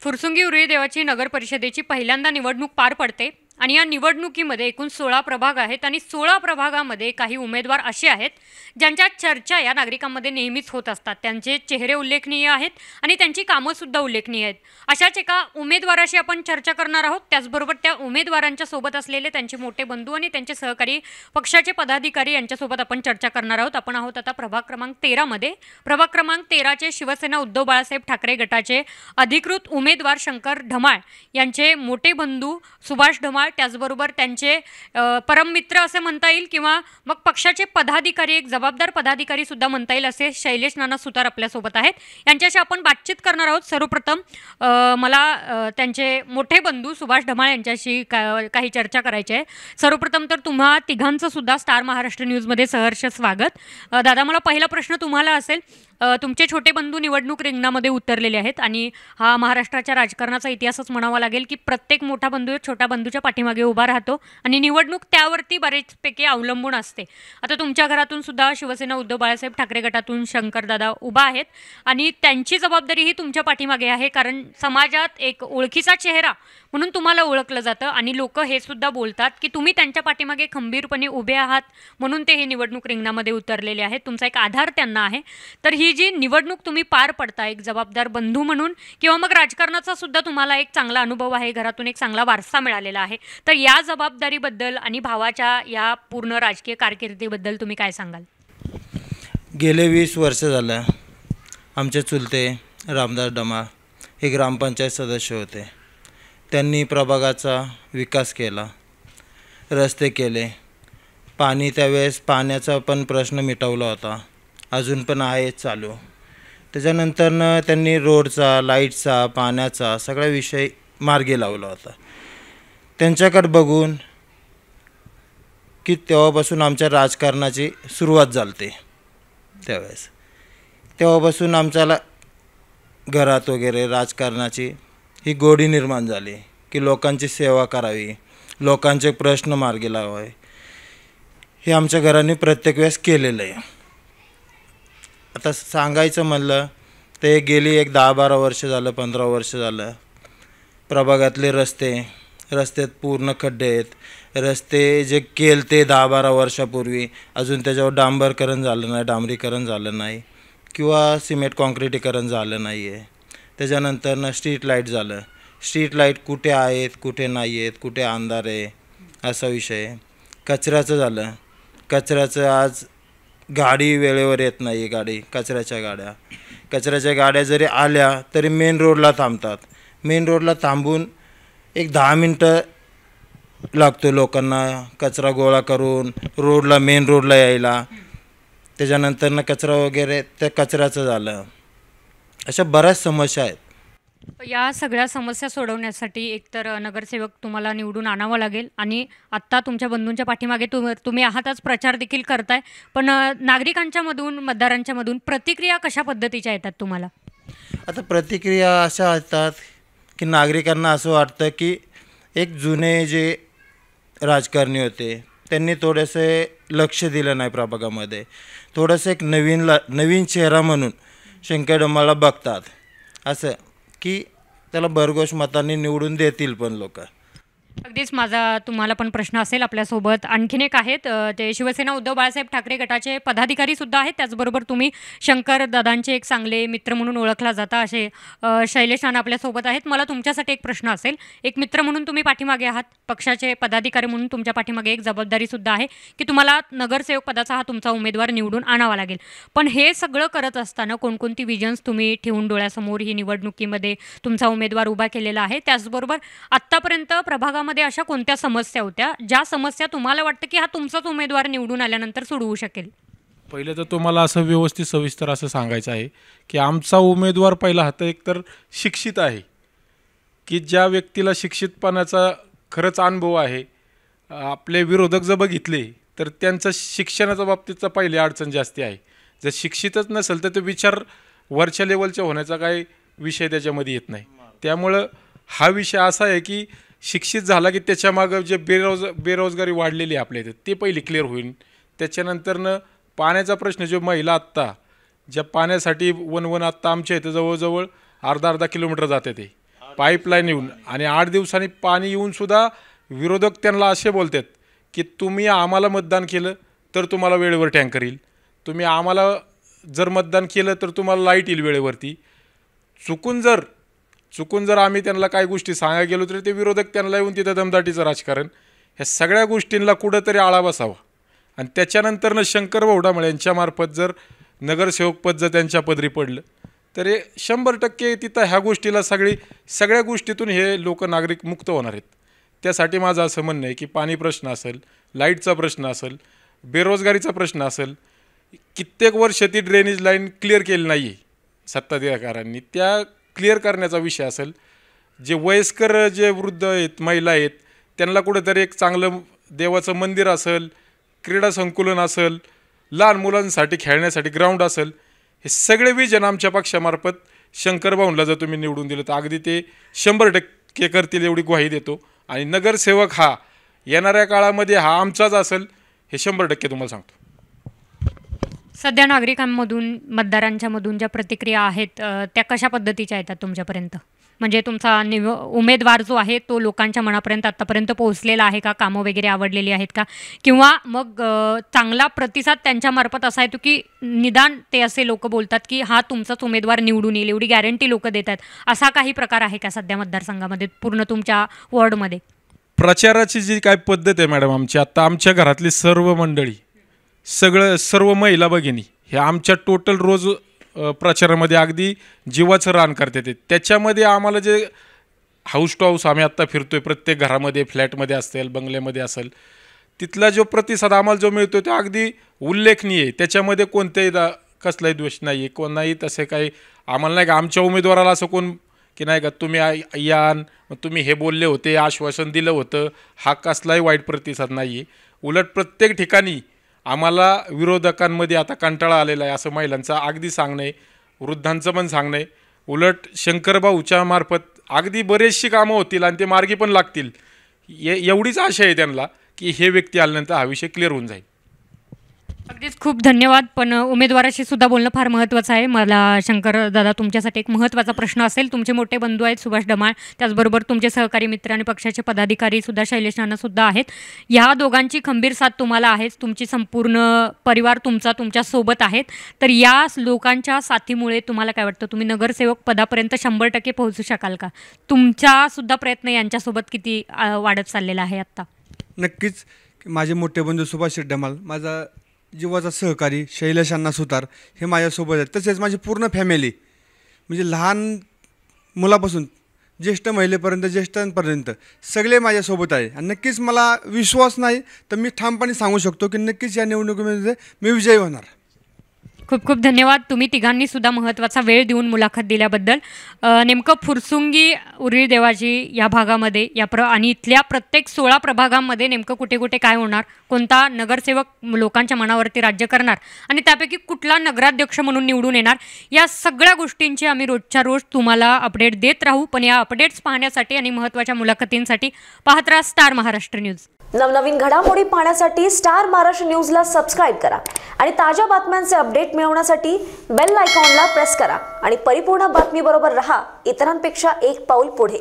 फुरसुंगी उरुळी देवाची नगर परिषदेची पहिल्यांदा निवडणूक पार पडते आणि या निवडणुकीमध्ये एकूण 16 प्रभाग आहेत आणि 16 प्रभागामध्ये काही उमेदवार असे आहेत ज्यांच्या चर्चा या नागरिकांमध्ये नेहमीच होत असतात. त्यांचे चेहरे उल्लेखनीय आहेत आणि त्यांची कामंसुद्धा उल्लेखनीय आहेत. अशाच एका उमेदवाराशी आपण चर्चा करणार आहोत. त्याचबरोबर त्या उमेदवारांच्या सोबत असलेले त्यांचे मोठे बंधू आणि त्यांचे सहकारी पक्षाचे पदाधिकारी यांच्यासोबत आपण चर्चा करणार आहोत. आपण आहोत आता प्रभाग क्रमांक 13 मध्ये. प्रभाग क्रमांक 13चे शिवसेना उद्धव बाळासाहेब ठाकरे गटाचे अधिकृत उमेदवार शंकर ढमाळ यांचे मोठे बंधू सुभाष ढमाळ, त्याचबरोबर त्यांचे परममित्र असे म्हणता येईल किंवा मग पक्षाचे पदाधिकारी, एक जबाबदार पदाधिकारी सुद्धा म्हणता येईल असे शैलेश नाना सुतार आपल्यासोबत आहेत. यांच्याशी आपण बातचीत करणार आहोत. सर्वप्रथम मला त्यांचे मोठे बंधू सुभाष ढमाळ यांच्याशी काही चर्चा करायची आहे. सर्वप्रथम तर तुम्हा तिघांचं सुद्धा स्टार महाराष्ट्र न्यूजमध्ये सहर्ष स्वागत. दादा, मला पहिला प्रश्न तुम्हाला असेल, तुमचे छोटे बंधू निवडणूक रिंगणामध्ये उतरलेले आहेत आणि हा महाराष्ट्राच्या राजकारणाचा इतिहासच म्हणावा लागेल की प्रत्येक मोठा बंधू छोट्या बंधूच्या पाठीमागे उभा राहतो आणि निवडणूक त्यावरती बरेचपैकी अवलंबून असते. आता तुमच्या घरातून सुद्धा शिवसेना उद्धव बाळासाहेब ठाकरे गटातून शंकरदादा उभा आहेत आणि त्यांची जबाबदारी ही तुमच्या पाठीमागे आहे, कारण समाजात एक ओळखीचा चेहरा म्हणून तुम्हाला ओळखलं जातं आणि लोक हे सुद्धा बोलतात की तुम्ही त्यांच्या पाठीमागे खंबीरपणे उभे आहात म्हणून ते हे निवडणूक रिंगणामध्ये उतरलेले आहेत. तुमचा एक आधार त्यांना आहे. तर ही जी निवडणूक तुम्ही पार पडता एक जबाबदार बंधू म्हणून किंवा मग राजकारणाचा सुद्धा तुम्हाला एक चांगला अनुभव आहे, घरातून एक चांगला वारसा मिळालेला आहे, तर या जबाबदारीबद्दल आणि भावाच्या या पूर्ण राजकीय कारकिर्दीबद्दल तुम्ही काय सांगाल? गेले 20 वर्ष झालं आमचे चुलते रामदास ढमाळ हे ग्रामपंचायत सदस्य होते. त्यांनी प्रभागाचा विकास केला, रस्ते केले, पाणी त्यावेळेस पाण्याचा पण प्रश्न मिटवला होता, अजून पण आहे चालू. त्याच्यानंतरनं त्यांनी रोडचा, लाईटचा, पाण्याचा सगळा विषय मार्गी लावला होता. त्यांच्याकडे बघून की तेव्हापासून आमच्या राजकारणाची सुरुवात झाली. त्यावेळेस तेव्हापासून आमच्याला घरात वगैरे राजकारणाची ही गोडी निर्माण झाली की लोकांची सेवा करावी, लोकांचे प्रश्न मार्गी लावावे. हे आमच्या घराने प्रत्येक वेळेस केलेलं आहे. आता सांगायचं म्हणलं ते गेली एक 10-12 वर्ष झालं, 15 वर्ष झालं प्रभागातले रस्त्यात पूर्ण खड्डे आहेत. रस्ते जे केले ते 10-12 वर्षापूर्वी अजून त्याच्यावर डांबरीकरण झालं नाही किंवा सिमेंट कॉन्क्रिटीकरण झालं नाही आहे. त्याच्यानंतर स्ट्रीट लाईट झालं. स्ट्रीट लाईट कुठे आहेत, कुठे नाही आहेत, कुठे अंधार आहे असा विषय. कचऱ्याचं झालं. कचऱ्याचं आज गाडी वेळेवर येत नाही. कचऱ्याच्या गाड्या जरी आल्या तरी मेन रोडला थांबतात. मेन रोडला थांबून एक 10 मिनटं लागतो लोकांना कचरा गोळा करून मेन रोडला यायला. त्याच्यानंतर कचरा वगैरे त्या कचऱ्याचं झालं. अशा बऱ्याच समस्या आहेत. या सगळ्या समस्या सोडवण्यासाठी एकतर नगरसेवक तुम्हाला निवडून आणावं लागेल आणि आत्ता तुमच्या बंधूंच्या पाठीमागे तुम्ही आहातच, प्रचार देखील करताय, पण नागरिकांच्या मधून, मतदारांच्या मधून प्रतिक्रिया कशा पद्धतीच्या येतात तुम्हाला? आता प्रतिक्रिया अशा येतात की नागरिकांना असं वाटतं की एक जुने जे राजकारणी होते त्यांनी थोडेसे लक्ष दिलं नाही प्रभागामध्ये. थोडंसं एक नवीन चेहरा म्हणून शंकर ढमाळला बघतात, असं की त्याला भरघोष मतांनी निवडून देतील पण लोक. अगदीच माझा तुम्हाला पण प्रश्न असेल. आपल्यासोबत आणखीन एक आहेत, ते शिवसेना उद्धव बाळासाहेब ठाकरे गटाचे पदाधिकारी सुद्धा आहेत. त्याचबरोबर तुम्ही शंकर दादांचे एक चांगले मित्र म्हणून ओळखला जाता असे शैलेश नाना आपल्यासोबत आहेत. मला तुमच्यासाठी एक प्रश्न असेल, एक मित्र म्हणून तुम्ही पाठीमागे आहात, पक्षाचे पदाधिकारी म्हणून तुमच्या पाठीमागे एक जबाबदारीसुद्धा आहे की तुम्हाला नगरसेवक पदाचा हा तुमचा उमेदवार निवडून आणावा लागेल. पण हे सगळं करत असताना कोणकोणती विजन्स तुम्ही ठेवून डोळ्यासमोर ही निवडणुकीमध्ये तुमचा उमेदवार उभा केलेला आहे? त्याचबरोबर आत्तापर्यंत प्रभागामध्ये अशा कोणत्या समस्या होत्या ज्या समस्या तुम्हाला वाटतं की हा तुमचाच उमेदवार निवडून आल्यानंतर सोडवू शकेल? पहिले तर तुम्हाला असं व्यवस्थित सविस्तर असं सांगायचं आहे की आमचा उमेदवार पहिला हा तर एकतर शिक्षित आहे, की ज्या व्यक्तीला शिक्षितपणाचा खरंच अनुभव आहे. आपले विरोधक जर बघितले तर त्यांचं शिक्षणाच्या बाबतीतचा पहिली अडचण जास्ती आहे. जर शिक्षितच नसेल तर ते विचार वरच्या लेवलच्या होण्याचा काही विषय त्याच्यामध्ये येत नाही. त्यामुळं हा विषय असा आहे की शिक्षित झाला की त्याच्यामागं जे बेरोजगारी वाढलेली आहे आपल्या इथं ते पहिली क्लिअर होईल. त्याच्यानंतरनं पाण्याचा प्रश्न जो महिला आत्ता ज्या पाण्यासाठी वन आत्ता आमच्या इथं जवळजवळ अर्धा किलोमीटर जाते ते पाईपलाईन येऊन आणि 8 दिवसांनी पाणी येऊनसुद्धा विरोधक त्यांना असे बोलतात की तुम्ही आम्हाला मतदान केलं तर तुम्हाला वेळेवर टँकर येईल, तुम्ही आम्हाला जर मतदान केलं तर तुम्हाला लाईट येईल वेळेवरती. चुकून जर आम्ही त्यांना काही गोष्टी सांगायला गेलो तर ते विरोधक त्यांना येऊन तिथं दमदाटीचं राजकारण, ह्या सगळ्या गोष्टींना कुठंतरी आळा बसावा. आणि त्याच्यानंतरनं शंकरभाऊ डामळे यांच्यामार्फत जर नगरसेवक पद जर त्यांच्या पदरी पडलं तर हे 100% तिथं ह्या गोष्टीला सगळ्या गोष्टीतून हे लोक नागरिक मुक्त होणार आहेत. त्यासाठी माझं असं म्हणणं आहे की पाणी प्रश्न असेल, लाईटचा प्रश्न असेल, बेरोजगारीचा प्रश्न असेल, कित्येक वर्ष ती ड्रेनेज लाईन क्लिअर केली नाही आहे सत्ताधाऱ्यांनी, त्या क्लिअर करण्याचा विषय असेल, जे वयस्कर जे वृद्ध आहेत, महिला आहेत, त्यांना कुठंतरी एक चांगलं देवाचं मंदिर असेल, क्रीडा संकुलन असेल, लहान मुलांसाठी खेळण्यासाठी ग्राउंड असेल, हे सगळे विजन आमच्या पक्षामार्फत शंकरभाऊंना जर तुम्ही निवडून दिलं तर अगदी ते 100% करतील एवढी ग्वाही देतो. आणि नगरसेवक हा येणाऱ्या काळामध्ये हा आमचाच असेल हे 100% तुम्हाला सांगतो. सध्या नागरिकांमधून मतदारांच्यामधून ज्या प्रतिक्रिया आहेत त्या कशा पद्धतीच्या येतात तुमच्यापर्यंत? म्हणजे तुमचा उमेदवार जो आहे तो लोकांच्या मनापर्यंत आत्तापर्यंत पोहोचलेला आहे का? कामं वगैरे आवडलेली आहेत का? किंवा मग चांगला प्रतिसाद त्यांच्यामार्फत असा येतो की निदान ते असे लोक बोलतात की हा तुमचाच उमेदवार निवडून येईल एवढी गॅरंटी लोक देतात, असा काही प्रकार आहे का सध्या मतदारसंघामध्ये पूर्ण तुमच्या वॉर्डमध्ये? प्रचाराची जी काय पद्धत आहे मॅडम आमची, आता आमच्या घरातली सर्व मंडळी, सर्व महिला भगिनी हे आमच्या टोटल रोज प्रचारामध्ये अगदी जीवाचं रान करते. त्याच्यामध्ये आम्हाला जे हाऊस टू हाऊस आम्ही आत्ता फिरतोय, प्रत्येक घरामध्ये, फ्लॅटमध्ये असेल, बंगल्यामध्ये असेल, तिथला जो प्रतिसाद आम्हाला जो मिळतो तो अगदी उल्लेखनीय आहे. त्याच्यामध्ये कोणत्याही कसलाही दोष नाही आहे, कोणाही तसे काही आम्हाला नाही का आमच्या उमेदवाराला असं कोण की नाही का तुम्ही यान, तुम्ही हे बोलले होते, आश्वासन दिलं होतं, हा कसलाही वाईट प्रतिसाद नाही आहे. उलट प्रत्येक ठिकाणी आम्हाला विरोधकांमध्ये आता कंटाळा आलेला आहे असं महिलांचं अगदी सांगणं आहे, वृद्धांचं पण सांगणं आहे. उलट शंकरभाऊच्या मार्फत अगदी बरेचशी कामं होतील आणि ते मार्गी पण लागतील एवढीच आशा आहे त्यांना की हे व्यक्ती आल्यानंतर हा विषय क्लिअर होऊन जाईल. अगदीच खूप धन्यवाद. पण उमेदवाराशी सुद्धा बोलणं फार महत्त्वाचं आहे. मला शंकर दादा तुमच्यासाठी एक महत्त्वाचा प्रश्न असेल. तुमचे मोठे बंधू आहेत सुभाष डमाळ, त्याचबरोबर तुमचे सहकारी मित्र आणि पक्षाचे पदाधिकारी सुद्धा शैलेश नानासुद्धा आहेत. ह्या दोघांची खंबीर साथ तुम्हाला आहेच, तुमची संपूर्ण परिवार तुमच्यासोबत आहेत. तर या लोकांच्या साथीमुळे तुम्हाला काय वाटतं, तुम्ही नगरसेवक पदापर्यंत 100% पोहोचू शकाल का? तुमचासुद्धा प्रयत्न यांच्यासोबत किती वाढत चाललेला आहे आत्ता? नक्कीच. माझे मोठे बंधू सुभाष डमाळ, माझा जीवाचा सहकारी शैलेश अण्णा सुतार हे माझ्यासोबत आहेत. तसेच माझी पूर्ण फॅमिली म्हणजे लहान मुलापासून ज्येष्ठ महिलेपर्यंत, ज्येष्ठांपर्यंत सगळे माझ्यासोबत आहे. आणि नक्कीच मला विश्वास नाही तर मी ठामपणे सांगू शकतो की नक्कीच या निवडणुकीमध्ये मी विजयी होणार. खूप खूप धन्यवाद. तुम्ही तिघांनी सुद्धा महत्त्वाचा वेळ देऊन मुलाखत दिल्याबद्दल. नेमकं फुरसुंगी उरळी देवाची या भागामध्ये आणि इथल्या प्रत्येक 16 प्रभागांमध्ये नेमकं कुठे कुठे काय होणार, कोणता नगरसेवक लोकांच्या मनावरती राज्य करणार आणि त्यापैकी कुठला नगराध्यक्ष म्हणून निवडून येणार, या सगळ्या गोष्टींची आम्ही रोजच्या रोज तुम्हाला अपडेट देत राहू. पण या अपडेट्स पाहण्यासाठी आणि महत्त्वाच्या मुलाखतींसाठी पाहत राहा स्टार महाराष्ट्र न्यूज. नवनवीन घडामोडी पाहण्यासाठी स्टार महाराष्ट्र न्यूजला सबस्क्राईब करा आणि ताज्या बातम्यांचे अपडेट मिळवण्यासाठी बेल आयकॉनला प्रेस करा आणि परिपूर्ण बातमीबरोबर रहा, इतरांपेक्षा एक पाऊल पुढे.